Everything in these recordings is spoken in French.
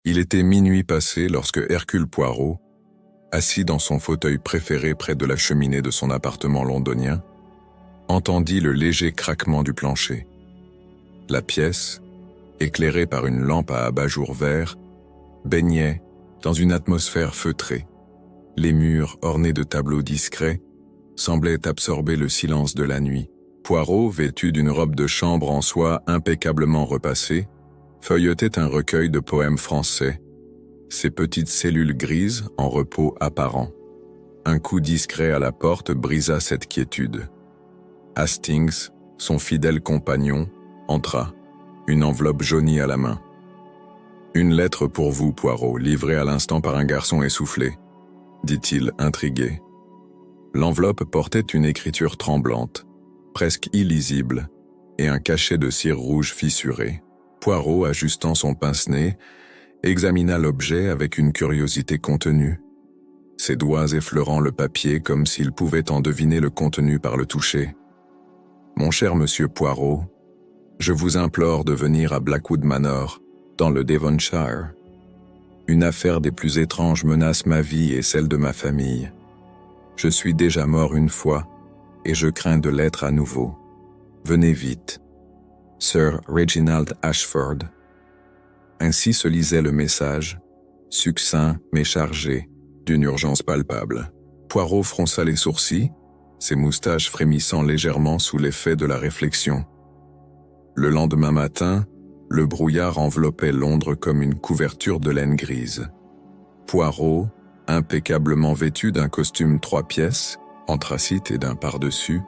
Il était minuit passé lorsque Hercule Poirot, assis dans son fauteuil préféré près de la cheminée de son appartement londonien, entendit le léger craquement du plancher. La pièce, éclairée par une lampe à abat-jour vert, baignait dans une atmosphère feutrée. Les murs, ornés de tableaux discrets, semblaient absorber le silence de la nuit. Poirot, vêtu d'une robe de chambre en soie impeccablement repassée, feuilletait un recueil de poèmes français, ses petites cellules grises en repos apparent. Un coup discret à la porte brisa cette quiétude. Hastings, son fidèle compagnon, entra, une enveloppe jaunie à la main. « Une lettre pour vous, Poirot, livrée à l'instant par un garçon essoufflé, » dit-il, intrigué. L'enveloppe portait une écriture tremblante, presque illisible, et un cachet de cire rouge fissuré. Poirot, ajustant son pince-nez, examina l'objet avec une curiosité contenue, ses doigts effleurant le papier comme s'il pouvait en deviner le contenu par le toucher. « Mon cher monsieur Poirot, je vous implore de venir à Blackwood Manor, dans le Devonshire. Une affaire des plus étranges menace ma vie et celle de ma famille. Je suis déjà mort une fois, et je crains de l'être à nouveau. Venez vite. Sir Reginald Ashford. » Ainsi se lisait le message, succinct mais chargé, d'une urgence palpable. Poirot fronça les sourcils, ses moustaches frémissant légèrement sous l'effet de la réflexion. Le lendemain matin, le brouillard enveloppait Londres comme une couverture de laine grise. Poirot, impeccablement vêtu d'un costume 3 pièces, anthracite et d'un pardessus,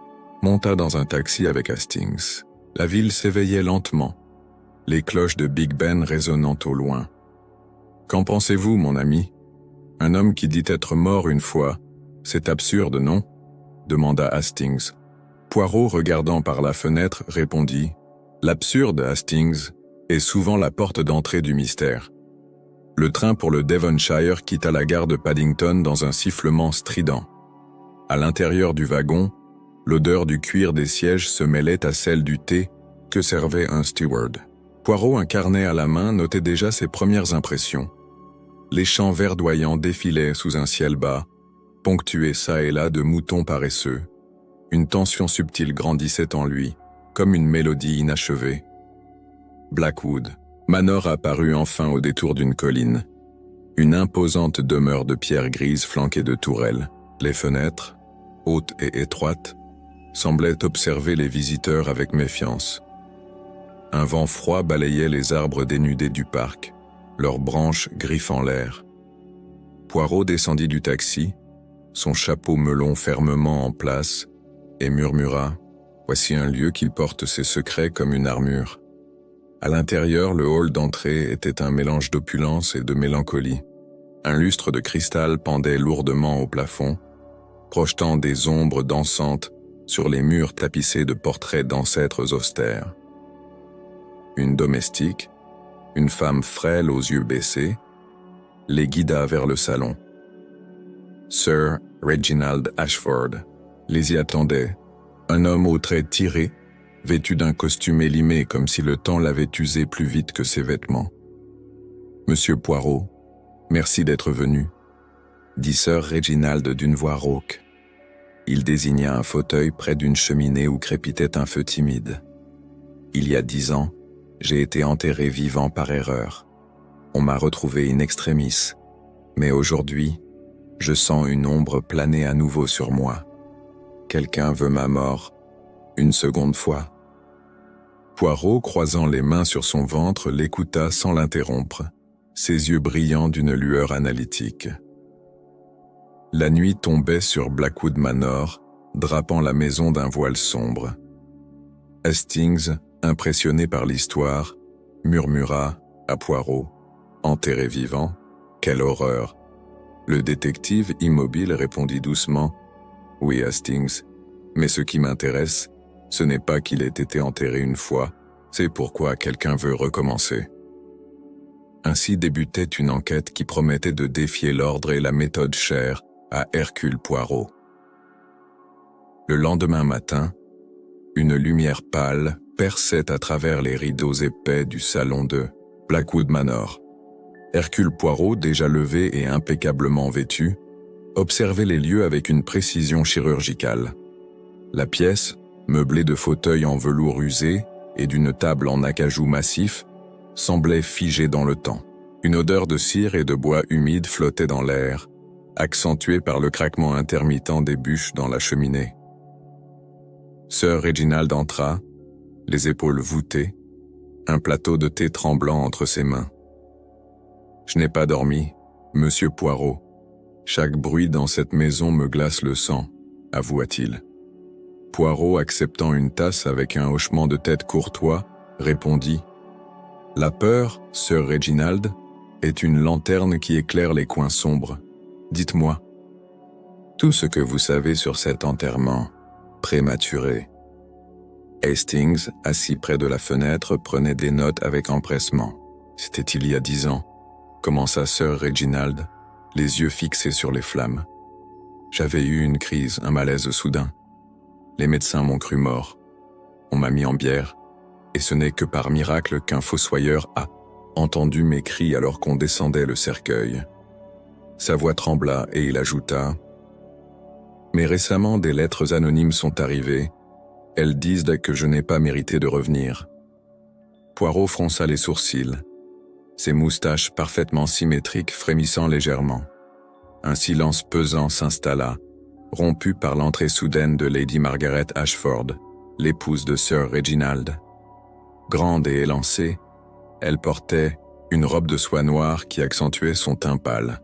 monta dans un taxi avec Hastings. La ville s'éveillait lentement, les cloches de Big Ben résonnant au loin. « Qu'en pensez-vous, mon ami ? Un homme qui dit être mort une fois, c'est absurde, non ?» demanda Hastings. Poirot, regardant par la fenêtre, répondit « L'absurde, Hastings, est souvent la porte d'entrée du mystère. » Le train pour le Devonshire quitta la gare de Paddington dans un sifflement strident. À l'intérieur du wagon, l'odeur du cuir des sièges se mêlait à celle du thé que servait un steward. Poirot, un carnet à la main, notait déjà ses premières impressions. Les champs verdoyants défilaient sous un ciel bas, ponctués çà et là de moutons paresseux. Une tension subtile grandissait en lui, comme une mélodie inachevée. Blackwood Manor apparut enfin au détour d'une colline. Une imposante demeure de pierre grise flanquée de tourelles. Les fenêtres, hautes et étroites, semblaient observer les visiteurs avec méfiance. Un vent froid balayait les arbres dénudés du parc, leurs branches griffant l'air. Poirot descendit du taxi, son chapeau melon fermement en place, et murmura « Voici un lieu qui porte ses secrets comme une armure. » À l'intérieur, le hall d'entrée était un mélange d'opulence et de mélancolie. Un lustre de cristal pendait lourdement au plafond, projetant des ombres dansantes sur les murs tapissés de portraits d'ancêtres austères. Une domestique, une femme frêle aux yeux baissés, les guida vers le salon. Sir Reginald Ashford les y attendait, un homme aux traits tirés, vêtu d'un costume élimé comme si le temps l'avait usé plus vite que ses vêtements. « Monsieur Poirot, merci d'être venu, » dit Sir Reginald d'une voix rauque. Il désigna un fauteuil près d'une cheminée où crépitait un feu timide. « Il y a 10 ans, j'ai été enterré vivant par erreur. On m'a retrouvé in extremis, mais aujourd'hui, je sens une ombre planer à nouveau sur moi. Quelqu'un veut ma mort, une seconde fois. » Poirot, croisant les mains sur son ventre, l'écouta sans l'interrompre, ses yeux brillants d'une lueur analytique. La nuit tombait sur Blackwood Manor, drapant la maison d'un voile sombre. Hastings, impressionné par l'histoire, murmura à Poirot, enterré vivant, « Quelle horreur !» Le détective, immobile, répondit doucement, « Oui, Hastings, mais ce qui m'intéresse, ce n'est pas qu'il ait été enterré une fois, c'est pourquoi quelqu'un veut recommencer. » Ainsi débutait une enquête qui promettait de défier l'ordre et la méthode chère à Hercule Poirot. Le lendemain matin, une lumière pâle perçait à travers les rideaux épais du salon de Blackwood Manor. Hercule Poirot, déjà levé et impeccablement vêtu, observait les lieux avec une précision chirurgicale. La pièce, meublée de fauteuils en velours usé et d'une table en acajou massif, semblait figée dans le temps. Une odeur de cire et de bois humide flottait dans l'air, accentuée par le craquement intermittent des bûches dans la cheminée. Sir Reginald entra, les épaules voûtées, un plateau de thé tremblant entre ses mains. « Je n'ai pas dormi, monsieur Poirot. Chaque bruit dans cette maison me glace le sang, avoua-t-il. Poirot, acceptant une tasse avec un hochement de tête courtois, répondit « La peur, Sir Reginald, est une lanterne qui éclaire les coins sombres. Dites-moi, tout ce que vous savez sur cet enterrement prématuré. » Hastings, assis près de la fenêtre, prenait des notes avec empressement. « C'était il y a 10 ans, » commença Sir Reginald, les yeux fixés sur les flammes. « J'avais eu une crise, un malaise soudain. Les médecins m'ont cru mort. On m'a mis en bière, et ce n'est que par miracle qu'un fossoyeur a entendu mes cris alors qu'on descendait le cercueil. » Sa voix trembla et il ajouta « Mais récemment, des lettres anonymes sont arrivées. Elles disent que je n'ai pas mérité de revenir. » Poirot fronça les sourcils, ses moustaches parfaitement symétriques frémissant légèrement. Un silence pesant s'installa, rompu par l'entrée soudaine de Lady Margaret Ashford, l'épouse de Sir Reginald. Grande et élancée, elle portait une robe de soie noire qui accentuait son teint pâle.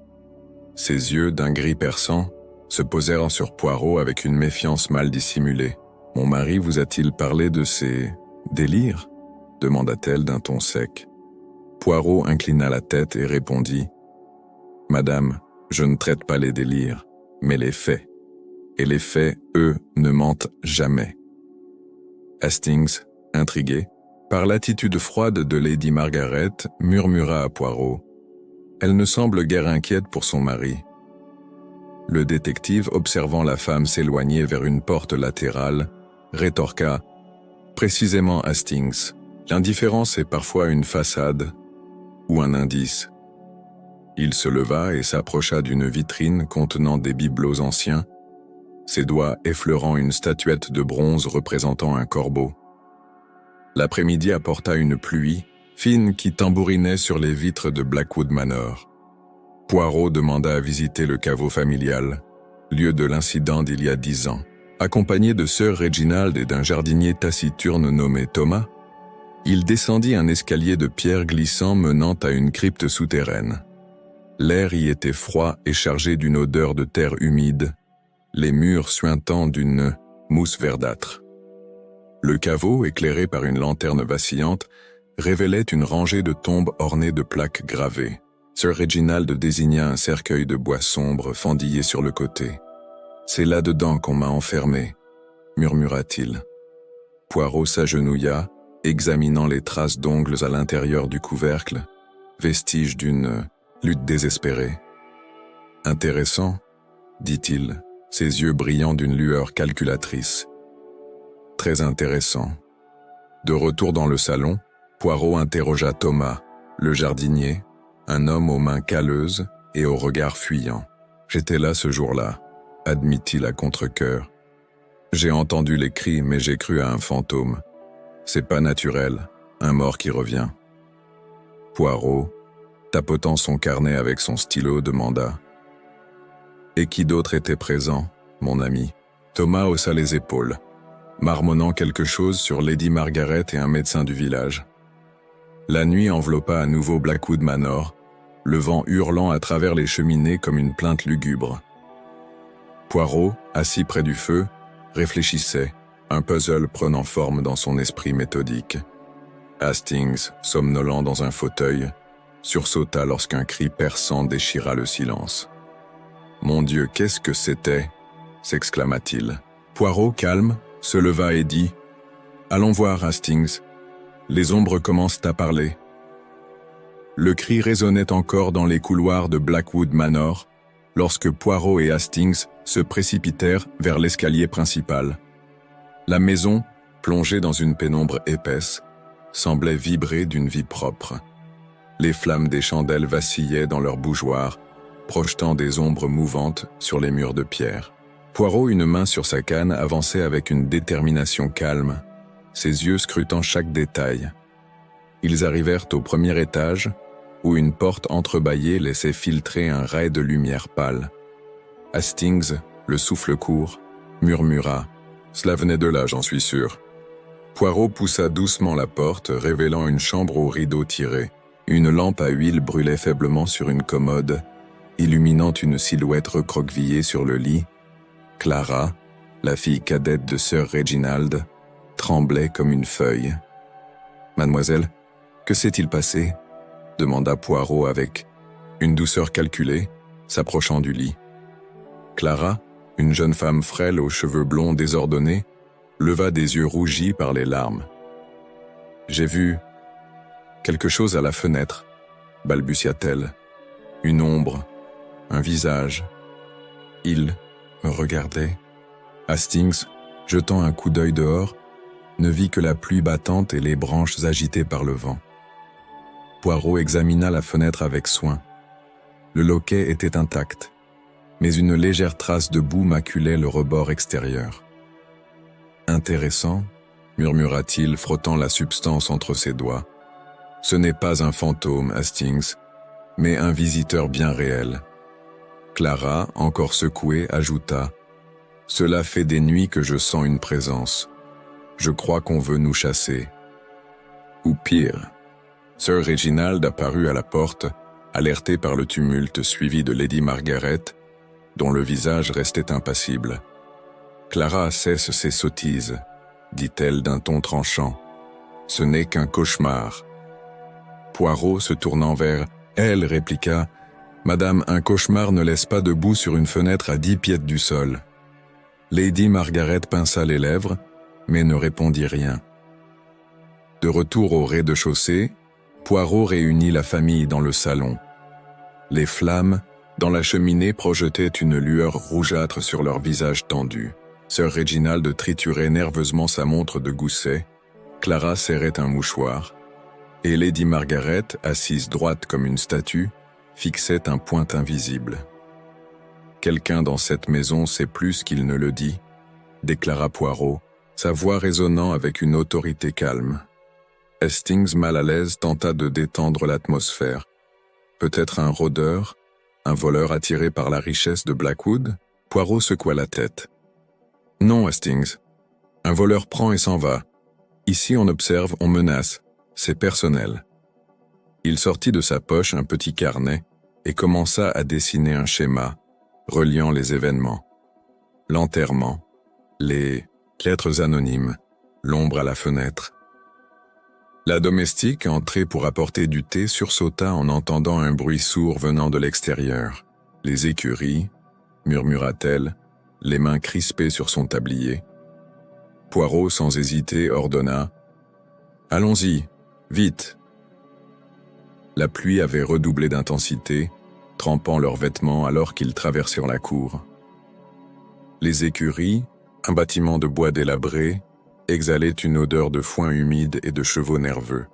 Ses yeux, d'un gris perçant, se posèrent sur Poirot avec une méfiance mal dissimulée. « Mon mari vous a-t-il parlé de ses délires ?» demanda-t-elle d'un ton sec. Poirot inclina la tête et répondit « Madame, je ne traite pas les délires, mais les faits. Et les faits, eux, ne mentent jamais. » Hastings, intrigué par l'attitude froide de Lady Margaret, murmura à Poirot « Elle ne semble guère inquiète pour son mari. » Le détective, observant la femme s'éloigner vers une porte latérale, rétorqua « Précisément, Hastings, l'indifférence est parfois une façade ou un indice. » Il se leva et s'approcha d'une vitrine contenant des bibelots anciens, ses doigts effleurant une statuette de bronze représentant un corbeau. L'après-midi apporta une pluie fine qui tambourinait sur les vitres de Blackwood Manor. Poirot demanda à visiter le caveau familial, lieu de l'incident d'il y a 10 ans. Accompagné de Sir Reginald et d'un jardinier taciturne nommé Thomas, il descendit un escalier de pierre glissant menant à une crypte souterraine. L'air y était froid et chargé d'une odeur de terre humide, les murs suintant d'une mousse verdâtre. Le caveau, éclairé par une lanterne vacillante, révélait une rangée de tombes ornées de plaques gravées. Sir Reginald désigna un cercueil de bois sombre fendillé sur le côté. « C'est là-dedans qu'on m'a enfermé, » murmura-t-il. Poirot s'agenouilla, examinant les traces d'ongles à l'intérieur du couvercle, vestige d'une lutte désespérée. « Intéressant, » dit-il, ses yeux brillant d'une lueur calculatrice. « Très intéressant. » De retour dans le salon, Poirot interrogea Thomas, le jardinier, un homme aux mains calleuses et au regard fuyant. « J'étais là ce jour-là, » admit-il à contre-cœur. « J'ai entendu les cris, mais j'ai cru à un fantôme. C'est pas naturel, un mort qui revient. » Poirot, tapotant son carnet avec son stylo, demanda « Et qui d'autre était présent, mon ami ?» Thomas haussa les épaules, marmonnant quelque chose sur Lady Margaret et un médecin du village. La nuit enveloppa à nouveau Blackwood Manor, le vent hurlant à travers les cheminées comme une plainte lugubre. Poirot, assis près du feu, réfléchissait, un puzzle prenant forme dans son esprit méthodique. Hastings, somnolent dans un fauteuil, sursauta lorsqu'un cri perçant déchira le silence. « Mon Dieu, qu'est-ce que c'était » s'exclama-t-il. Poirot, calme, se leva et dit « Allons voir, Hastings. Les ombres commencent à parler. » Le cri résonnait encore dans les couloirs de Blackwood Manor lorsque Poirot et Hastings se précipitèrent vers l'escalier principal. La maison, plongée dans une pénombre épaisse, semblait vibrer d'une vie propre. Les flammes des chandelles vacillaient dans leurs bougeoirs, projetant des ombres mouvantes sur les murs de pierre. Poirot, une main sur sa canne, avançait avec une détermination calme, ses yeux scrutant chaque détail. Ils arrivèrent au premier étage, où une porte entrebâillée laissait filtrer un ray de lumière pâle. Hastings, le souffle court, murmura « Cela venait de là, j'en suis sûr ». Poirot poussa doucement la porte, révélant une chambre aux rideaux tirés. Une lampe à huile brûlait faiblement sur une commode, illuminant une silhouette recroquevillée sur le lit. Clara, la fille cadette de Sir Reginald, tremblait comme une feuille. « Mademoiselle, que s'est-il passé ?» demanda Poirot avec une douceur calculée, s'approchant du lit. Clara, une jeune femme frêle aux cheveux blonds désordonnés, leva des yeux rougis par les larmes. « J'ai vu quelque chose à la fenêtre, » balbutia-t-elle. « Une ombre, un visage. Il me regardait. » Hastings, jetant un coup d'œil dehors, ne vit que la pluie battante et les branches agitées par le vent. Poirot examina la fenêtre avec soin. Le loquet était intact, mais une légère trace de boue maculait le rebord extérieur. « Intéressant, » murmura-t-il, frottant la substance entre ses doigts. « Ce n'est pas un fantôme, Hastings, mais un visiteur bien réel. » Clara, encore secouée, ajouta « Cela fait des nuits que je sens une présence. Je crois qu'on veut nous chasser. » Ou pire. Sir Reginald apparut à la porte, alerté par le tumulte suivi de Lady Margaret, dont le visage restait impassible. « Clara, cesse ces sottises, » dit-elle d'un ton tranchant. « Ce n'est qu'un cauchemar. » Poirot, se tournant vers elle, répliqua « Madame, un cauchemar ne laisse pas de boue sur une fenêtre à 10 pieds du sol. » Lady Margaret pinça les lèvres, mais ne répondit rien. De retour au rez-de-chaussée, Poirot réunit la famille dans le salon. Les flammes, dans la cheminée, projetaient une lueur rougeâtre sur leurs visages tendus. Sir Reginald triturait nerveusement sa montre de gousset, Clara serrait un mouchoir, et Lady Margaret, assise droite comme une statue, fixait un point invisible. « Quelqu'un dans cette maison sait plus qu'il ne le dit », déclara Poirot, sa voix résonnant avec une autorité calme. Hastings, mal à l'aise, tenta de détendre l'atmosphère. Peut-être un rôdeur, un voleur attiré par la richesse de Blackwood? Poirot secoua la tête. « Non, Hastings. Un voleur prend et s'en va. Ici, on observe, on menace. C'est personnel. » Il sortit de sa poche un petit carnet et commença à dessiner un schéma, reliant les événements. L'enterrement, les lettres anonymes, l'ombre à la fenêtre. La domestique, entrée pour apporter du thé, sursauta en entendant un bruit sourd venant de l'extérieur. « Les écuries », murmura-t-elle, les mains crispées sur son tablier. Poirot, sans hésiter, ordonna « Allons-y, vite !» La pluie avait redoublé d'intensité, trempant leurs vêtements alors qu'ils traversèrent la cour. Les écuries, un bâtiment de bois délabré, exhalait une odeur de foin humide et de chevaux nerveux.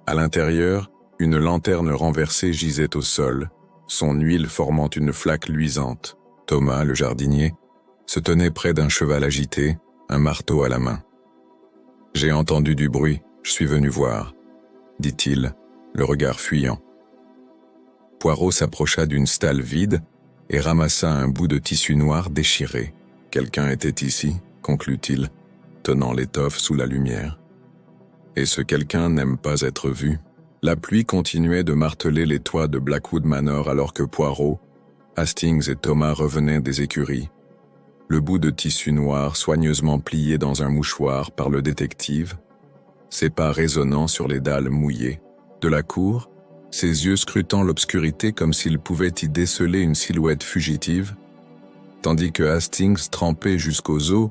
À l'intérieur, une lanterne renversée gisait au sol, son huile formant une flaque luisante. Thomas, le jardinier, se tenait près d'un cheval agité, un marteau à la main. « J'ai entendu du bruit, je suis venu voir », dit-il, le regard fuyant. Poirot s'approcha d'une stalle vide et ramassa un bout de tissu noir déchiré. « Quelqu'un était ici », conclut-il, tenant l'étoffe sous la lumière. Et ce quelqu'un n'aime pas être vu. La pluie continuait de marteler les toits de Blackwood Manor alors que Poirot, Hastings et Thomas revenaient des écuries. Le bout de tissu noir soigneusement plié dans un mouchoir par le détective, ses pas résonnant sur les dalles mouillées. De la cour, ses yeux scrutant l'obscurité comme s'il pouvait y déceler une silhouette fugitive, tandis que Hastings, trempé jusqu'aux os,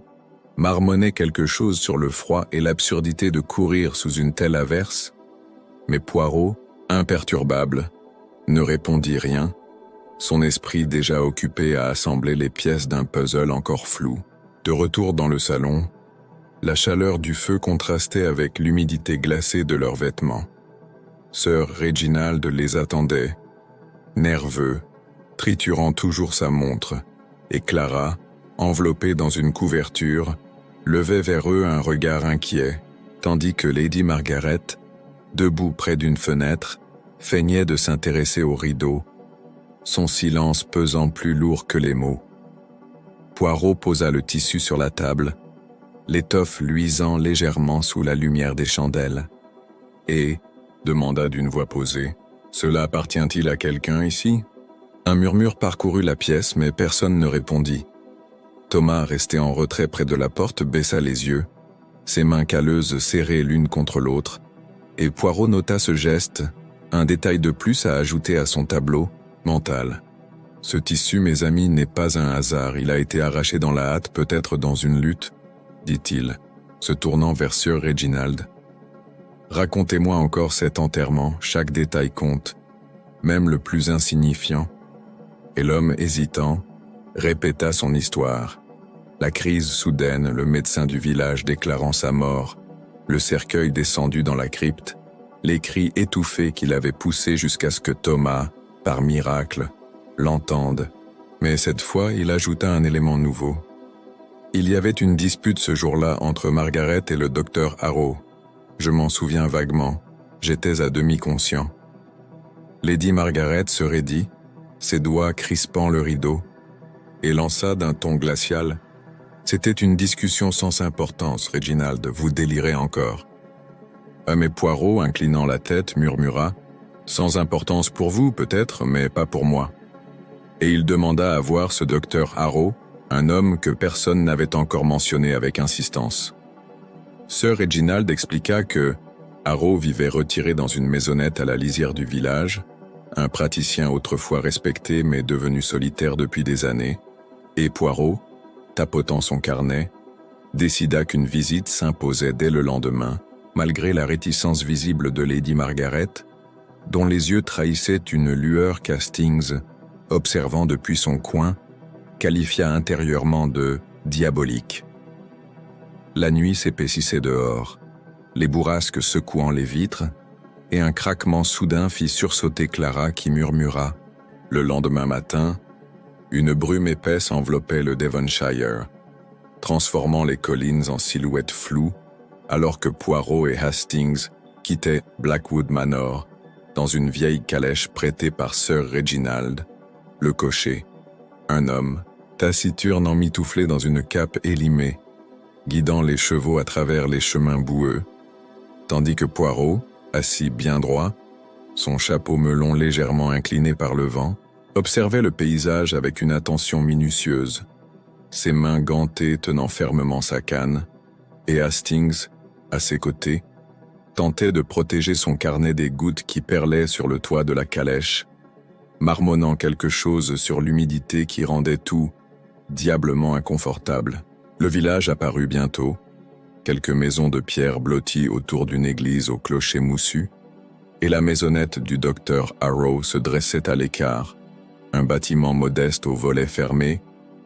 marmonnait quelque chose sur le froid et l'absurdité de courir sous une telle averse. Mais Poirot, imperturbable, ne répondit rien, son esprit déjà occupé à assembler les pièces d'un puzzle encore flou. De retour dans le salon, la chaleur du feu contrastait avec l'humidité glacée de leurs vêtements. Sir Reginald les attendait, nerveux, triturant toujours sa montre, et Clara, enveloppée dans une couverture, levait vers eux un regard inquiet, tandis que Lady Margaret, debout près d'une fenêtre, feignait de s'intéresser aux rideaux, son silence pesant plus lourd que les mots. Poirot posa le tissu sur la table, l'étoffe luisant légèrement sous la lumière des chandelles, et demanda d'une voix posée, « Cela appartient-il à quelqu'un ici ?» Un murmure parcourut la pièce, mais personne ne répondit. Thomas, resté en retrait près de la porte, baissa les yeux, ses mains calleuses serrées l'une contre l'autre, et Poirot nota ce geste, un détail de plus à ajouter à son tableau mental. « Ce tissu, mes amis, n'est pas un hasard, il a été arraché dans la hâte, peut-être dans une lutte, » dit-il, se tournant vers Sir Reginald. « Racontez-moi encore cet enterrement, chaque détail compte, même le plus insignifiant. » Et l'homme hésitant répéta son histoire. La crise soudaine, le médecin du village déclarant sa mort, le cercueil descendu dans la crypte, les cris étouffés qu'il avait poussés jusqu'à ce que Thomas, par miracle, l'entende. Mais cette fois, il ajouta un élément nouveau. Il y avait une dispute ce jour-là entre Margaret et le docteur Harrow. Je m'en souviens vaguement, j'étais à demi conscient. Lady Margaret se raidit, ses doigts crispant le rideau, et lança d'un ton glacial. C'était une discussion sans importance, Reginald, vous délirez encore. Mais Poirot, inclinant la tête, murmura, sans importance pour vous peut-être, mais pas pour moi. Et il demanda à voir ce docteur Harrow, un homme que personne n'avait encore mentionné avec insistance. Sir Reginald expliqua que Harrow vivait retiré dans une maisonnette à la lisière du village, un praticien autrefois respecté mais devenu solitaire depuis des années, et Poirot, tapotant son carnet, décida qu'une visite s'imposait dès le lendemain, malgré la réticence visible de Lady Margaret, dont les yeux trahissaient une lueur qu'Hastings, observant depuis son coin, qualifia intérieurement de « diabolique ». La nuit s'épaississait dehors, les bourrasques secouant les vitres, et un craquement soudain fit sursauter Clara qui murmura « Le lendemain matin, une brume épaisse enveloppait le Devonshire, transformant les collines en silhouettes floues, alors que Poirot et Hastings quittaient Blackwood Manor dans une vieille calèche prêtée par Sir Reginald, le cocher, un homme, taciturne emmitouflé dans une cape élimée, guidant les chevaux à travers les chemins boueux, tandis que Poirot, assis bien droit, son chapeau melon légèrement incliné par le vent, observait le paysage avec une attention minutieuse, ses mains gantées tenant fermement sa canne, et Hastings, à ses côtés, tentait de protéger son carnet des gouttes qui perlaient sur le toit de la calèche, marmonnant quelque chose sur l'humidité qui rendait tout diablement inconfortable. Le village apparut bientôt, quelques maisons de pierre blotties autour d'une église au clocher moussu, et la maisonnette du docteur Harrow se dressait à l'écart, un bâtiment modeste aux volets fermés,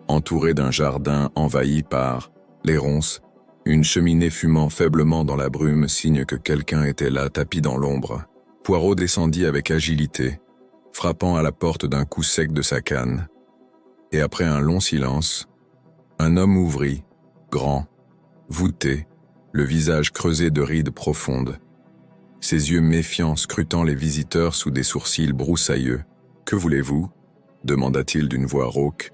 entouré d'un jardin envahi par les ronces, une cheminée fumant faiblement dans la brume, signe que quelqu'un était là tapi dans l'ombre. Poirot descendit avec agilité, frappant à la porte d'un coup sec de sa canne. Et après un long silence, un homme ouvrit, grand, voûté, le visage creusé de rides profondes. Ses yeux méfiants scrutant les visiteurs sous des sourcils broussailleux. « Que voulez-vous » demanda-t-il d'une voix rauque.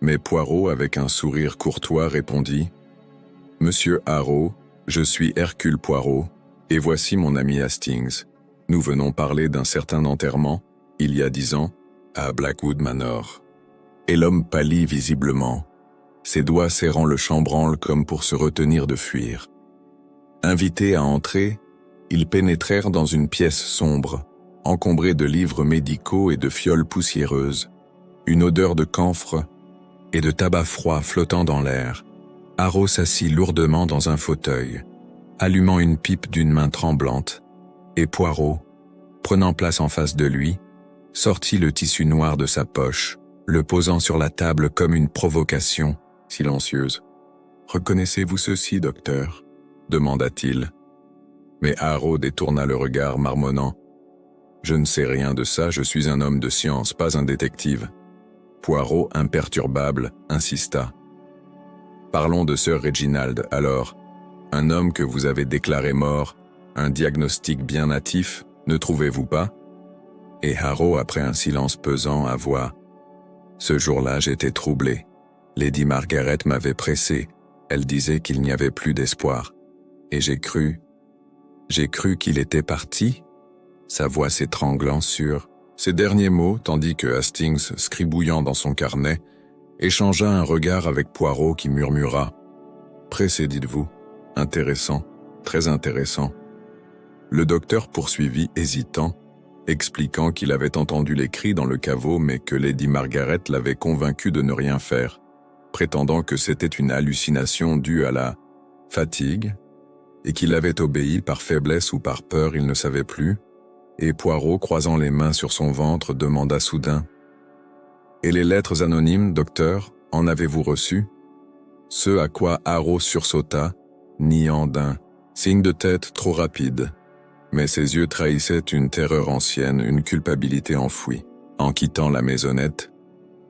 Mais Poirot, avec un sourire courtois, répondit « Monsieur Harrow, je suis Hercule Poirot, et voici mon ami Hastings. Nous venons parler d'un certain enterrement, il y a 10 ans, à Blackwood Manor. » Et l'homme pâlit visiblement, ses doigts serrant le chambranle comme pour se retenir de fuir. Invités à entrer, ils pénétrèrent dans une pièce sombre, encombrée de livres médicaux et de fioles poussiéreuses, une odeur de camphre et de tabac froid flottant dans l'air. Harrow s'assit lourdement dans un fauteuil, allumant une pipe d'une main tremblante, et Poirot, prenant place en face de lui, sortit le tissu noir de sa poche, le posant sur la table comme une provocation silencieuse. « Reconnaissez-vous ceci, docteur ?» demanda-t-il. Mais Harrow détourna le regard marmonnant. Je ne sais rien de ça, je suis un homme de science, pas un détective. Poirot, imperturbable, insista. Parlons de Sir Reginald, alors. Un homme que vous avez déclaré mort, un diagnostic bien natif, ne trouvez-vous pas? Et Harrow, après un silence pesant, avoua. Ce jour-là, j'étais troublé. Lady Margaret m'avait pressé. Elle disait qu'il n'y avait plus d'espoir. Et j'ai cru qu'il était parti? Sa voix s'étranglant sur ces derniers mots, tandis que Hastings, scribouillant dans son carnet, échangea un regard avec Poirot qui murmura « Pressé, dites-vous. Intéressant, très intéressant. » Le docteur poursuivit, hésitant, expliquant qu'il avait entendu les cris dans le caveau mais que Lady Margaret l'avait convaincu de ne rien faire, prétendant que c'était une hallucination due à la fatigue, et qu'il avait obéi par faiblesse ou par peur, il ne savait plus, et Poirot, croisant les mains sur son ventre, demanda soudain « Et les lettres anonymes, docteur, en avez-vous reçu ?» Ce à quoi Harrow sursauta, niant d'un signe de tête trop rapide. Mais ses yeux trahissaient une terreur ancienne, une culpabilité enfouie. En quittant la maisonnette,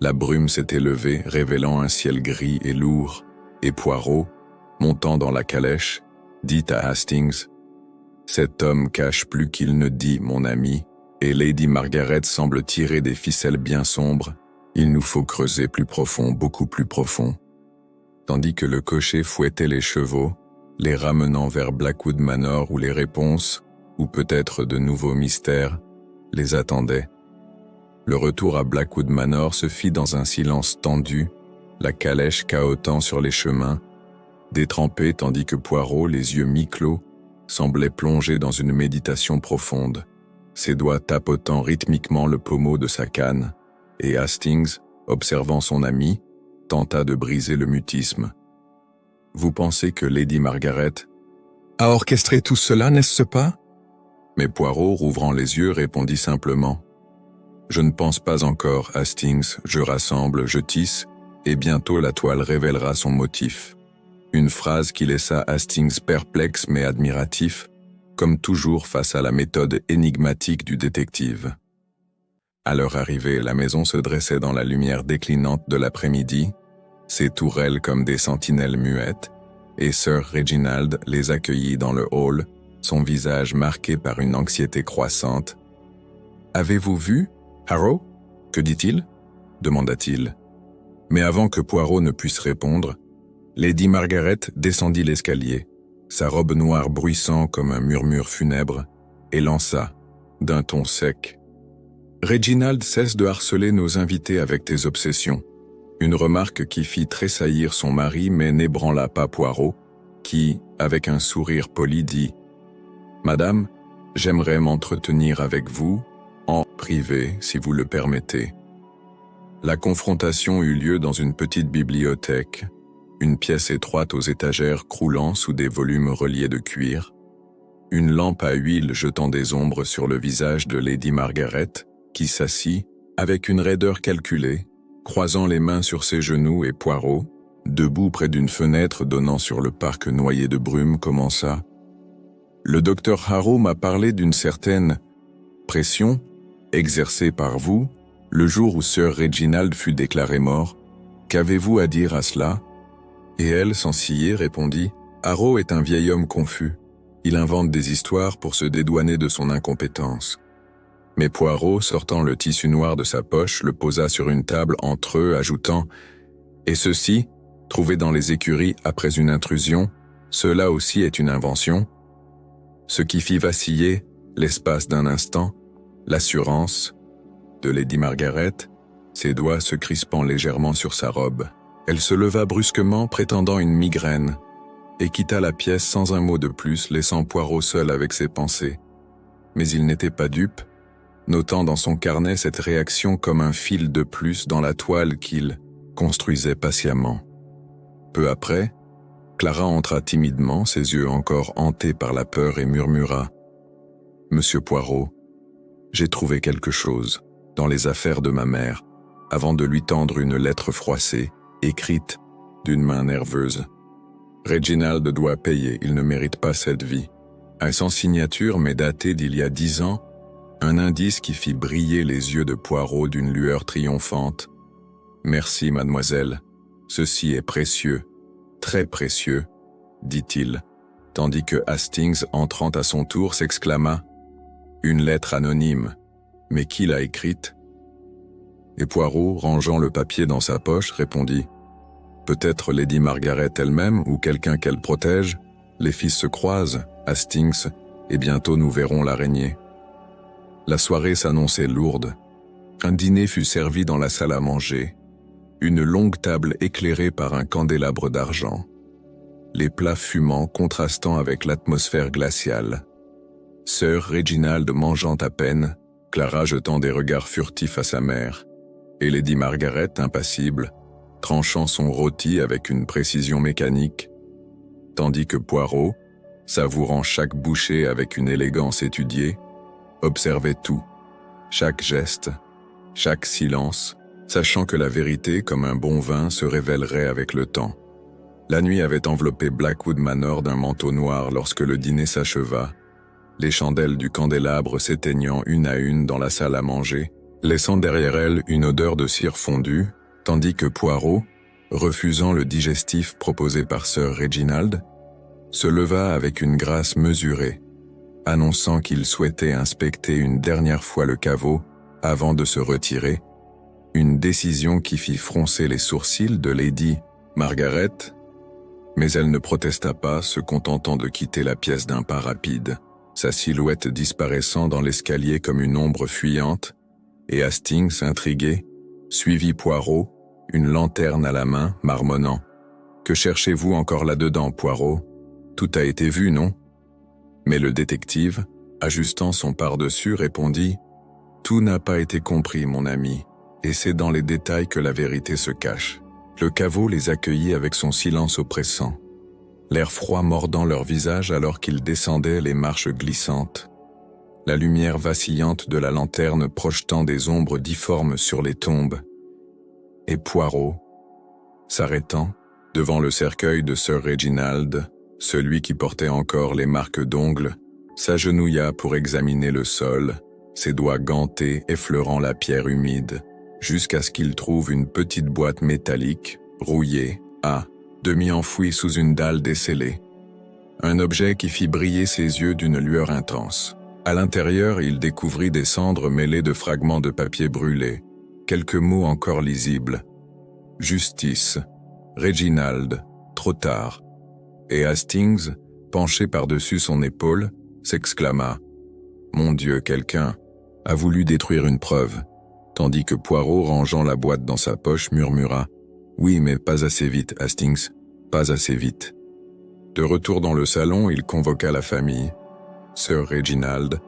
la brume s'était levée, révélant un ciel gris et lourd, et Poirot, montant dans la calèche, dit à Hastings « Cet homme cache plus qu'il ne dit, mon ami, et Lady Margaret semble tirer des ficelles bien sombres. Il nous faut creuser plus profond, beaucoup plus profond. » Tandis que le cocher fouettait les chevaux, les ramenant vers Blackwood Manor où les réponses, ou peut-être de nouveaux mystères, les attendaient. Le retour à Blackwood Manor se fit dans un silence tendu, la calèche cahotant sur les chemins, détrempée tandis que Poirot, les yeux mi-clos, semblait plongé dans une méditation profonde, ses doigts tapotant rythmiquement le pommeau de sa canne, et Hastings, observant son ami, tenta de briser le mutisme. « Vous pensez que Lady Margaret a orchestré tout cela, n'est-ce pas ?» Mais Poirot, rouvrant les yeux, répondit simplement « Je ne pense pas encore, Hastings, je rassemble, je tisse, et bientôt la toile révélera son motif. » Une phrase qui laissa Hastings perplexe mais admiratif, comme toujours face à la méthode énigmatique du détective. À leur arrivée, la maison se dressait dans la lumière déclinante de l'après-midi, ses tourelles comme des sentinelles muettes, et Sir Reginald les accueillit dans le hall, son visage marqué par une anxiété croissante. « Avez-vous vu, Harrow ? Que dit-il » demanda-t-il. Mais avant que Poirot ne puisse répondre, Lady Margaret descendit l'escalier, sa robe noire bruissant comme un murmure funèbre, et lança, d'un ton sec, « Reginald cesse de harceler nos invités avec tes obsessions. » Une remarque qui fit tressaillir son mari mais n'ébranla pas Poirot, qui, avec un sourire poli, dit « Madame, j'aimerais m'entretenir avec vous, en privé, si vous le permettez. » La confrontation eut lieu dans une petite bibliothèque, une pièce étroite aux étagères croulant sous des volumes reliés de cuir, une lampe à huile jetant des ombres sur le visage de Lady Margaret, qui s'assit, avec une raideur calculée, croisant les mains sur ses genoux, et Poirot, debout près d'une fenêtre donnant sur le parc noyé de brume, commença. « Le docteur Harrow m'a parlé d'une certaine pression exercée par vous le jour où Sir Reginald fut déclaré mort. Qu'avez-vous à dire à cela ?» Et elle, sans ciller, répondit « Harrow est un vieil homme confus. Il invente des histoires pour se dédouaner de son incompétence. » Mais Poirot, sortant le tissu noir de sa poche, le posa sur une table entre eux, ajoutant « Et ceci, trouvé dans les écuries après une intrusion, cela aussi est une invention. » Ce qui fit vaciller, l'espace d'un instant, l'assurance de Lady Margaret, ses doigts se crispant légèrement sur sa robe. Elle se leva brusquement, prétendant une migraine, et quitta la pièce sans un mot de plus, laissant Poirot seul avec ses pensées. Mais il n'était pas dupe, notant dans son carnet cette réaction comme un fil de plus dans la toile qu'il construisait patiemment. Peu après, Clara entra timidement, ses yeux encore hantés par la peur, et murmura « Monsieur Poirot, j'ai trouvé quelque chose dans les affaires de ma mère », avant de lui tendre une lettre froissée, écrite d'une main nerveuse. « Reginald doit payer, il ne mérite pas cette vie. » Sans signature mais daté d'il y a 10 ans, Un indice qui fit briller les yeux de Poirot d'une lueur triomphante. « Merci, mademoiselle. Ceci est précieux, très précieux, dit-il, tandis que Hastings, entrant à son tour, s'exclama « Une lettre anonyme. Mais qui l'a écrite ?» Et Poirot, rangeant le papier dans sa poche, répondit « Peut-être Lady Margaret elle-même ou quelqu'un qu'elle protège. Les fils se croisent, Hastings, et bientôt nous verrons l'araignée. » La soirée s'annonçait lourde. Un dîner fut servi dans la salle à manger, une longue table éclairée par un candélabre d'argent. Les plats fumants contrastant avec l'atmosphère glaciale. Sir Reginald mangeant à peine, Clara jetant des regards furtifs à sa mère, et Lady Margaret, impassible, tranchant son rôti avec une précision mécanique, tandis que Poirot, savourant chaque bouchée avec une élégance étudiée, observait tout, chaque geste, chaque silence, sachant que la vérité, comme un bon vin, se révélerait avec le temps. La nuit avait enveloppé Blackwood Manor d'un manteau noir lorsque le dîner s'acheva, les chandelles du candélabre s'éteignant une à une dans la salle à manger, laissant derrière elles une odeur de cire fondue, tandis que Poirot, refusant le digestif proposé par Sir Reginald, se leva avec une grâce mesurée, annonçant qu'il souhaitait inspecter une dernière fois le caveau avant de se retirer, une décision qui fit froncer les sourcils de Lady Margaret, mais elle ne protesta pas, se contentant de quitter la pièce d'un pas rapide, sa silhouette disparaissant dans l'escalier comme une ombre fuyante, et Hastings, intrigué, suivit Poirot, une lanterne à la main, marmonnant. « Que cherchez-vous encore là-dedans, Poirot? Tout a été vu, non ?» Mais le détective, ajustant son pardessus, répondit « Tout n'a pas été compris, mon ami, et c'est dans les détails que la vérité se cache. » Le caveau les accueillit avec son silence oppressant, l'air froid mordant leur visage alors qu'ils descendaient les marches glissantes, la lumière vacillante de la lanterne projetant des ombres difformes sur les tombes. Et Poirot, s'arrêtant, devant le cercueil de Sir Reginald, celui qui portait encore les marques d'ongles, s'agenouilla pour examiner le sol, ses doigts gantés effleurant la pierre humide, jusqu'à ce qu'il trouve une petite boîte métallique, rouillée, demi-enfouie sous une dalle descellée. Un objet qui fit briller ses yeux d'une lueur intense. À l'intérieur, il découvrit des cendres mêlées de fragments de papier brûlé, quelques mots encore lisibles. Justice, Reginald, trop tard. Et Hastings, penché par-dessus son épaule, s'exclama « Mon Dieu, quelqu'un a voulu détruire une preuve », tandis que Poirot, rangeant la boîte dans sa poche, murmura « Oui, mais pas assez vite, Hastings, pas assez vite. » De retour dans le salon, il convoqua la famille. Sir Reginald,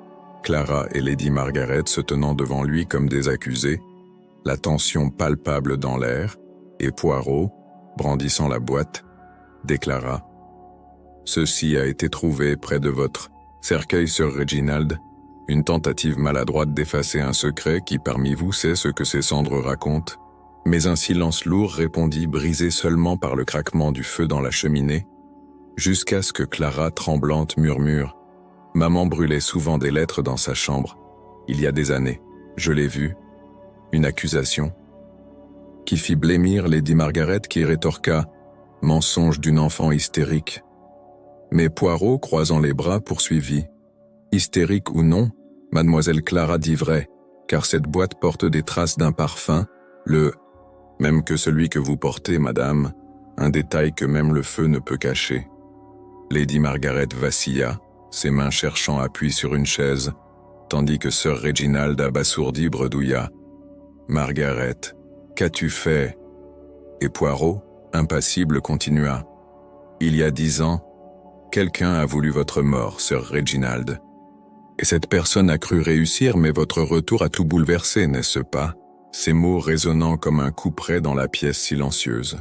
Clara et Lady Margaret se tenant devant lui comme des accusés, la tension palpable dans l'air, et Poirot, brandissant la boîte, déclara « Ceci a été trouvé près de votre cercueil, Sir Reginald, une tentative maladroite d'effacer un secret qui parmi vous sait ce que ces cendres racontent. » Mais un silence lourd répondit, brisé seulement par le craquement du feu dans la cheminée, jusqu'à ce que Clara, tremblante, murmure « Maman brûlait souvent des lettres dans sa chambre. Il y a des années. Je l'ai vue. » Une accusation qui fit blêmir Lady Margaret qui rétorqua « Mensonge d'une enfant hystérique. » Mais Poirot, croisant les bras, poursuivit « Hystérique ou non, mademoiselle Clara dit vrai, car cette boîte porte des traces d'un parfum, même que celui que vous portez, madame, un détail que même le feu ne peut cacher. » Lady Margaret vacilla, ses mains cherchant appui sur une chaise, tandis que Sir Reginald abasourdi bredouilla « Margaret, qu'as-tu fait ?» Et Poirot, impassible, continua « Il y a 10 ans, quelqu'un a voulu votre mort, Sir Reginald. Et cette personne a cru réussir, mais votre retour a tout bouleversé, n'est-ce pas ?» Ces mots résonnant comme un couperet dans la pièce silencieuse.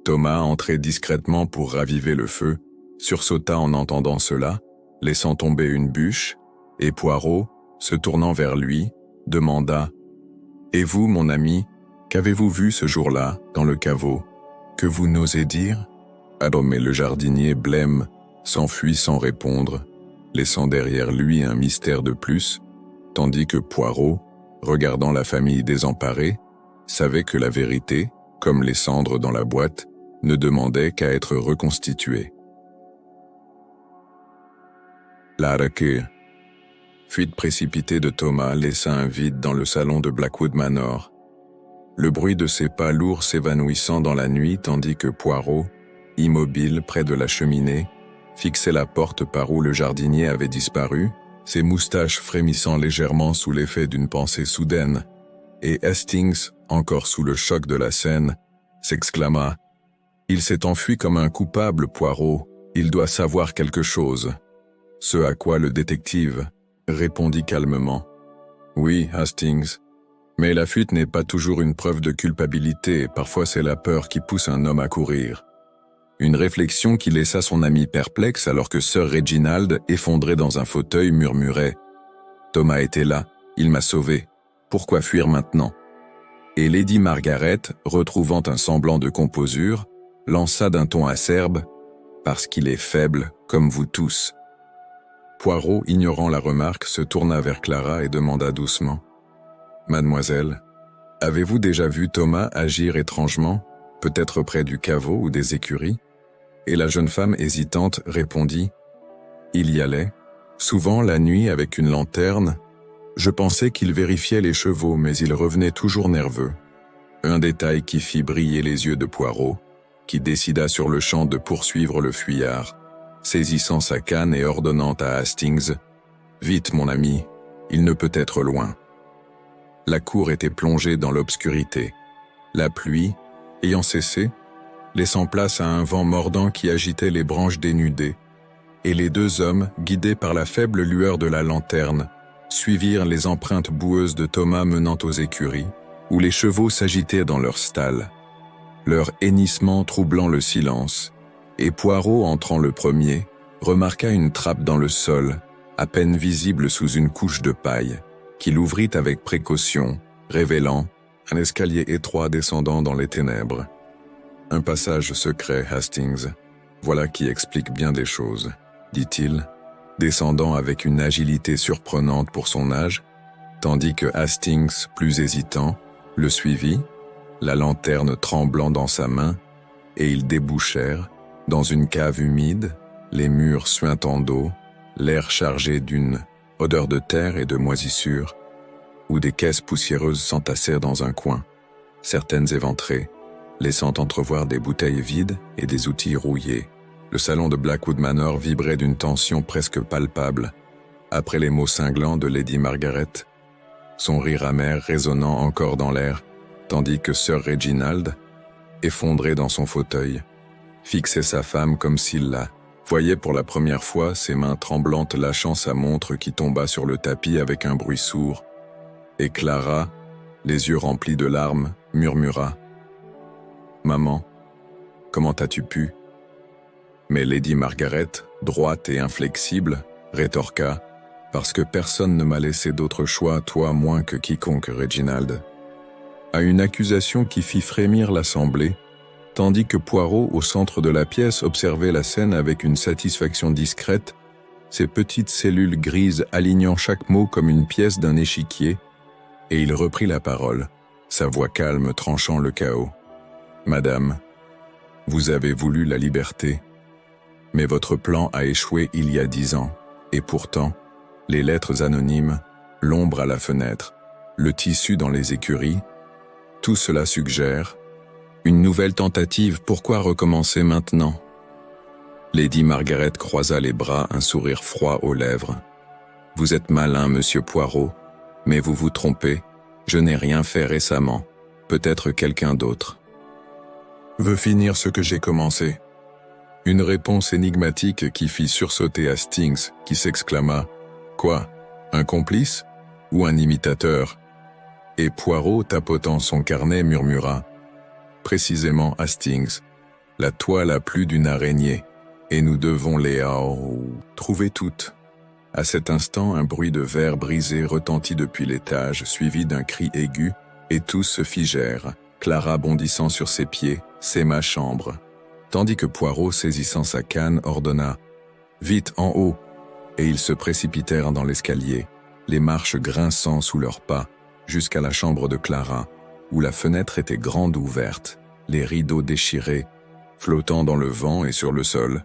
Thomas, entré discrètement pour raviver le feu, sursauta en entendant cela, laissant tomber une bûche, et Poirot, se tournant vers lui, demanda « Et vous, mon ami, qu'avez-vous vu ce jour-là, dans le caveau? Que vous n'osez dire ?» Mais le jardinier, blême, s'enfuit sans répondre, laissant derrière lui un mystère de plus, tandis que Poirot, regardant la famille désemparée, savait que la vérité, comme les cendres dans la boîte, ne demandait qu'à être reconstituée. La fuite précipitée de Thomas laissa un vide dans le salon de Blackwood Manor. Le bruit de ses pas lourds s'évanouissant dans la nuit tandis que Poirot, immobile près de la cheminée, fixait la porte par où le jardinier avait disparu, ses moustaches frémissant légèrement sous l'effet d'une pensée soudaine, et Hastings, encore sous le choc de la scène, s'exclama « Il s'est enfui comme un coupable, Poirot, il doit savoir quelque chose. » Ce à quoi le détective répondit calmement « Oui, Hastings, mais la fuite n'est pas toujours une preuve de culpabilité, parfois c'est la peur qui pousse un homme à courir. » Une réflexion qui laissa son ami perplexe alors que Sir Reginald, effondré dans un fauteuil, murmurait « Thomas était là, il m'a sauvé, pourquoi fuir maintenant ?» Et Lady Margaret, retrouvant un semblant de composure, lança d'un ton acerbe « Parce qu'il est faible, comme vous tous. » Poirot, ignorant la remarque, se tourna vers Clara et demanda doucement « Mademoiselle, avez-vous déjà vu Thomas agir étrangement, peut-être près du caveau ou des écuries ?» Et la jeune femme hésitante répondit « Il y allait, souvent la nuit avec une lanterne. Je pensais qu'il vérifiait les chevaux, mais il revenait toujours nerveux. » Un détail qui fit briller les yeux de Poirot, qui décida sur le champ de poursuivre le fuyard, saisissant sa canne et ordonnant à Hastings « Vite, mon ami, il ne peut être loin. » La cour était plongée dans l'obscurité. La pluie, ayant cessé, laissant place à un vent mordant qui agitait les branches dénudées, et les deux hommes, guidés par la faible lueur de la lanterne, suivirent les empreintes boueuses de Thomas menant aux écuries, où les chevaux s'agitaient dans leur stalles, leur hennissement troublant le silence, et Poirot, entrant le premier, remarqua une trappe dans le sol, à peine visible sous une couche de paille, qu'il ouvrit avec précaution, révélant un escalier étroit descendant dans les ténèbres. Un passage secret, Hastings. Voilà qui explique bien des choses, dit-il, descendant avec une agilité surprenante pour son âge, tandis que Hastings, plus hésitant, le suivit, la lanterne tremblant dans sa main, et ils débouchèrent, dans une cave humide, les murs suintant d'eau, l'air chargé d'une odeur de terre et de moisissure, où des caisses poussiéreuses s'entassèrent dans un coin, certaines éventrées, laissant entrevoir des bouteilles vides et des outils rouillés. Le salon de Blackwood Manor vibrait d'une tension presque palpable, après les mots cinglants de Lady Margaret, son rire amer résonnant encore dans l'air, tandis que Sir Reginald, effondré dans son fauteuil, fixait sa femme comme s'il la voyait pour la première fois, ses mains tremblantes lâchant sa montre qui tomba sur le tapis avec un bruit sourd, et Clara, les yeux remplis de larmes, murmura « Maman, comment as-tu pu ?» Mais Lady Margaret, droite et inflexible, rétorqua « Parce que personne ne m'a laissé d'autre choix, toi moins que quiconque, Reginald. » À une accusation qui fit frémir l'assemblée, tandis que Poirot, au centre de la pièce, observait la scène avec une satisfaction discrète, ses petites cellules grises alignant chaque mot comme une pièce d'un échiquier, et il reprit la parole, sa voix calme tranchant le chaos. « Madame, vous avez voulu la liberté, mais votre plan a échoué il y a 10 ans, et pourtant, les lettres anonymes, l'ombre à la fenêtre, le tissu dans les écuries, tout cela suggère une nouvelle tentative. Pourquoi recommencer maintenant ?» Lady Margaret croisa les bras, un sourire froid aux lèvres. « Vous êtes malin, monsieur Poirot, mais vous vous trompez, je n'ai rien fait récemment, peut-être quelqu'un d'autre. » Veux finir ce que j'ai commencé. Une réponse énigmatique qui fit sursauter Hastings, qui s'exclama « Quoi, un complice ou un imitateur ?» Et Poirot, tapotant son carnet, murmura « Précisément, Hastings, la toile a plus d'une araignée, et nous devons les trouver toutes. » À cet instant, un bruit de verre brisé retentit depuis l'étage, suivi d'un cri aigu, et tous se figèrent, Clara bondissant sur ses pieds, c'est ma chambre. Tandis que Poirot, saisissant sa canne, ordonna « Vite, en haut !» Et ils se précipitèrent dans l'escalier. les marches grinçant sous leurs pas, jusqu'à la chambre de Clara, où la fenêtre était grande ouverte, les rideaux déchirés, flottant dans le vent et sur le sol,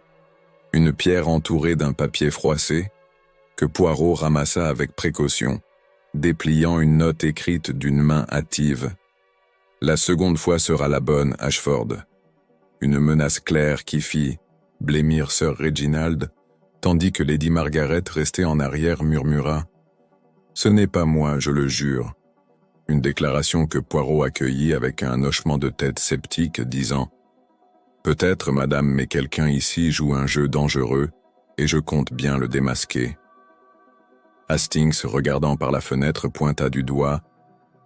une pierre entourée d'un papier froissé, que Poirot ramassa avec précaution, dépliant une note écrite d'une main hâtive. La seconde fois sera la bonne, Ashford. Une menace claire qui fit blêmir Sir Reginald, tandis que Lady Margaret, restée en arrière, murmura « Ce n'est pas moi, je le jure ». Une déclaration que Poirot accueillit avec un hochement de tête sceptique, disant « Peut-être, madame, mais quelqu'un ici joue un jeu dangereux, et je compte bien le démasquer. » Hastings, regardant par la fenêtre, pointa du doigt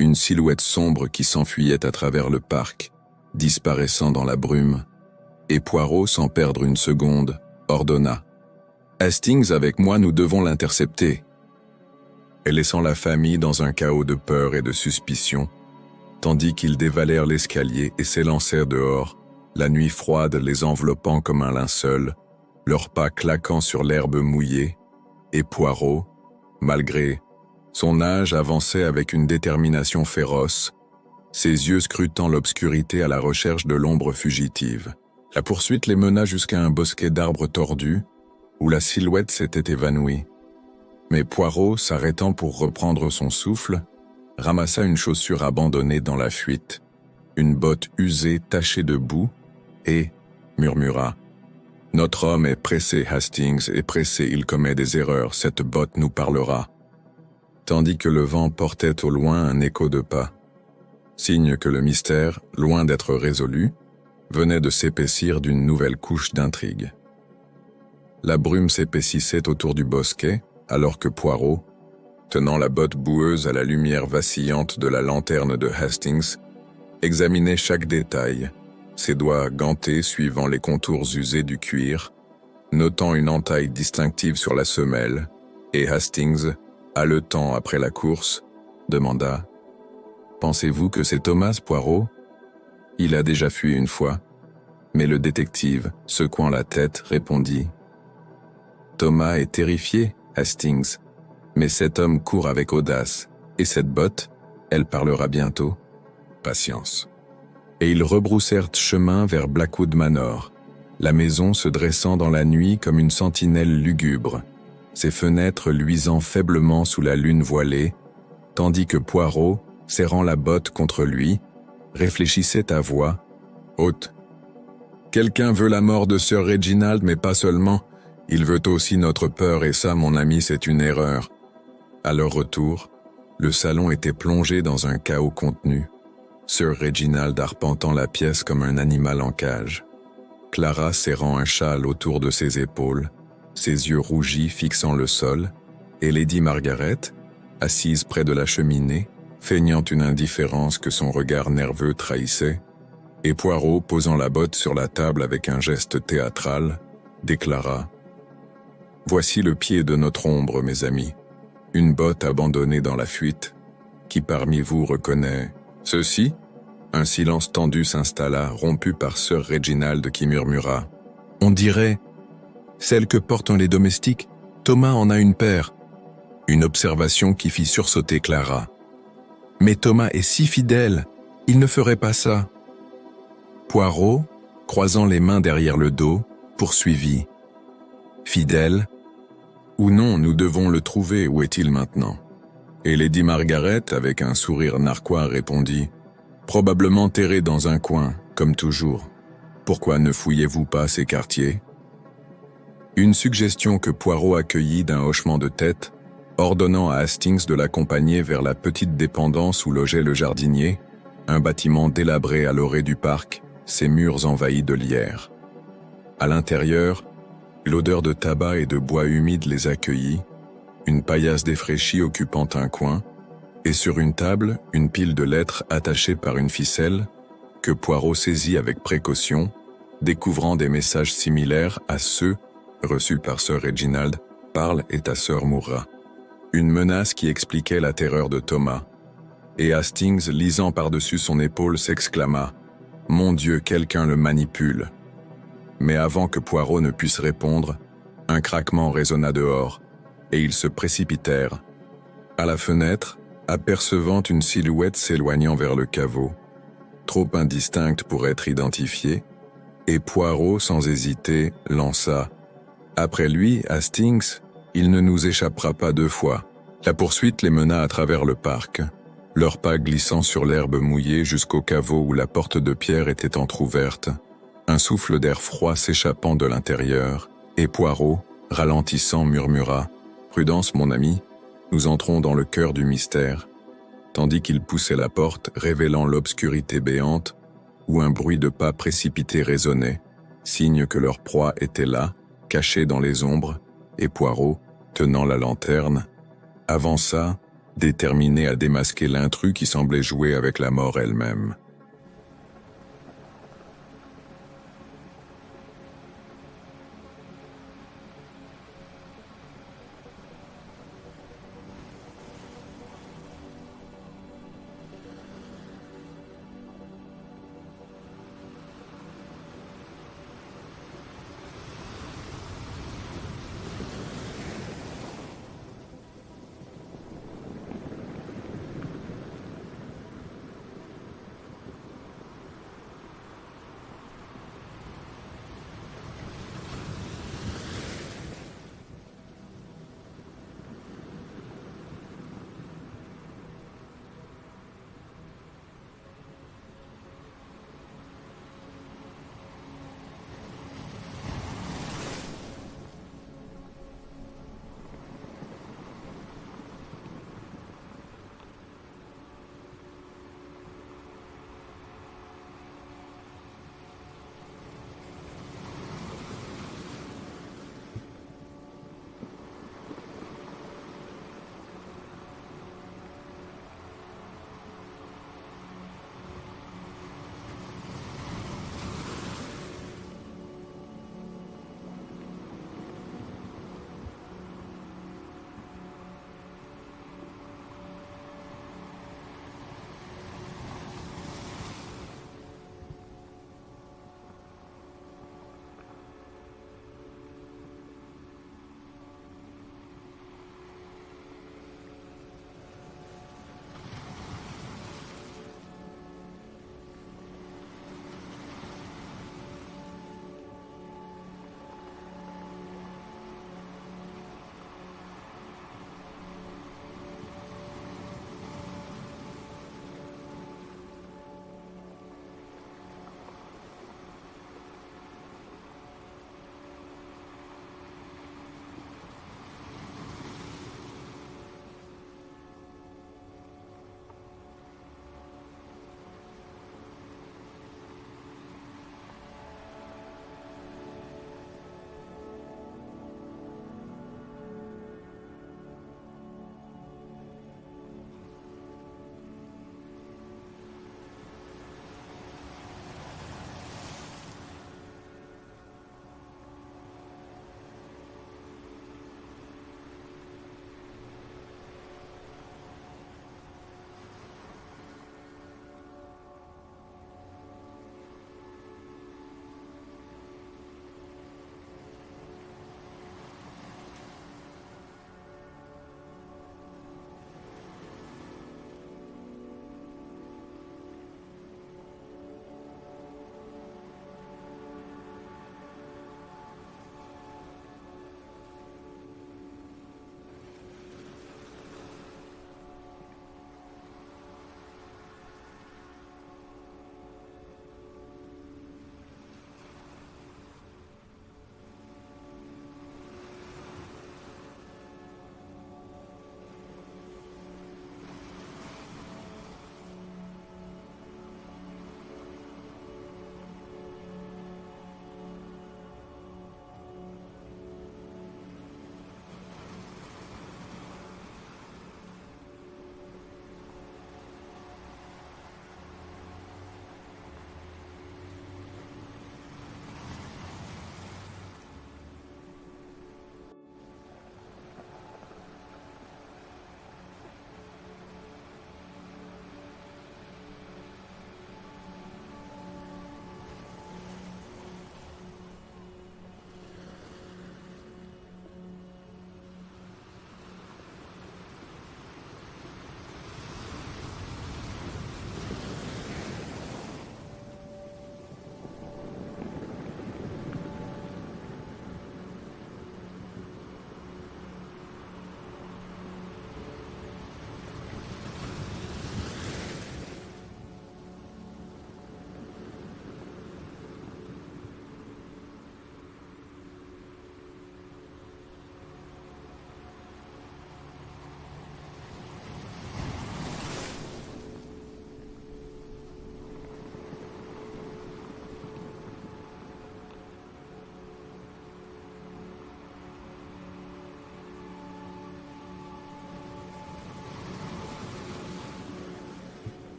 une silhouette sombre qui s'enfuyait à travers le parc, disparaissant dans la brume, et Poirot, sans perdre une seconde, ordonna « Hastings, avec moi, nous devons l'intercepter. » Et laissant la famille dans un chaos de peur et de suspicion, tandis qu'ils dévalèrent l'escalier et s'élancèrent dehors, la nuit froide les enveloppant comme un linceul, leurs pas claquant sur l'herbe mouillée, et Poirot, malgré son âge, avançait avec une détermination féroce, ses yeux scrutant l'obscurité à la recherche de l'ombre fugitive. La poursuite les mena jusqu'à un bosquet d'arbres tordus, où la silhouette s'était évanouie. Mais Poirot, s'arrêtant pour reprendre son souffle, ramassa une chaussure abandonnée dans la fuite, une botte usée tachée de boue, et murmura « Notre homme est pressé, Hastings, et pressé, il commet des erreurs, cette botte nous parlera. » Tandis que le vent portait au loin un écho de pas. Signe que le mystère, loin d'être résolu, venait de s'épaissir d'une nouvelle couche d'intrigue. La brume s'épaississait autour du bosquet, alors que Poirot, tenant la botte boueuse à la lumière vacillante de la lanterne de Hastings, examinait chaque détail, ses doigts gantés suivant les contours usés du cuir, notant une entaille distinctive sur la semelle, et Hastings, haletant après la course, demanda « Pensez-vous que c'est Thomas, Poirot ? Il a déjà fui une fois. » Mais le détective, secouant la tête, répondit « Thomas est terrifié, Hastings, mais cet homme court avec audace, et cette botte, elle parlera bientôt. Patience. » Et ils rebroussèrent chemin vers Blackwood Manor, la maison se dressant dans la nuit comme une sentinelle lugubre, ses fenêtres luisant faiblement sous la lune voilée, tandis que Poirot, serrant la botte contre lui, réfléchissait à voix haute. « Quelqu'un veut la mort de Sir Reginald, mais pas seulement. Il veut aussi notre peur, et ça, mon ami, c'est une erreur. » À leur retour, le salon était plongé dans un chaos contenu, Sir Reginald arpentant la pièce comme un animal en cage, Clara serrant un châle autour de ses épaules, ses yeux rougis fixant le sol, et Lady Margaret, assise près de la cheminée, feignant une indifférence que son regard nerveux trahissait, et Poirot, posant la botte sur la table avec un geste théâtral, déclara « Voici le pied de notre ombre, mes amis, une botte abandonnée dans la fuite. Qui parmi vous reconnaît ceci ?» Un silence tendu s'installa, rompu par Sir Reginald qui murmura « On dirait celle que portent les domestiques. Thomas en a une paire. » Une observation qui fit sursauter Clara. « Mais Thomas est si fidèle, il ne ferait pas ça. » Poirot, croisant les mains derrière le dos, poursuivit. « Fidèle ? Ou non, nous devons le trouver, où est-il maintenant ?» Et Lady Margaret, avec un sourire narquois, répondit « Probablement terré dans un coin, comme toujours. Pourquoi ne fouillez-vous pas ces quartiers ?» Une suggestion que Poirot accueillit d'un hochement de tête, ordonnant à Hastings de l'accompagner vers la petite dépendance où logeait le jardinier, un bâtiment délabré à l'orée du parc, ses murs envahis de lierre. À l'intérieur, l'odeur de tabac et de bois humide les accueillit, une paillasse défraîchie occupant un coin, et sur une table, une pile de lettres attachées par une ficelle, que Poirot saisit avec précaution, découvrant des messages similaires à ceux reçus par Sir Reginald, « Parle et ta sœur mourra ». Une menace qui expliquait la terreur de Thomas. Et Hastings, lisant par-dessus son épaule, s'exclama « Mon Dieu, quelqu'un le manipule !» Mais avant que Poirot ne puisse répondre, un craquement résonna dehors, et ils se précipitèrent, À la fenêtre, apercevant une silhouette s'éloignant vers le caveau, trop indistincte pour être identifiée, et Poirot, sans hésiter, lança « Après lui, Hastings, il ne nous échappera pas 2 fois ». La poursuite les mena à travers le parc, leurs pas glissant sur l'herbe mouillée jusqu'au caveau où la porte de pierre était entr'ouverte, un souffle d'air froid s'échappant de l'intérieur, et Poirot, ralentissant, murmura « Prudence, mon ami, nous entrons dans le cœur du mystère », tandis qu'il poussait la porte, révélant l'obscurité béante, où un bruit de pas précipités résonnait, signe que leur proie était là, cachée dans les ombres, et Poirot, tenant la lanterne, avança, déterminé à démasquer l'intrus qui semblait jouer avec la mort elle-même.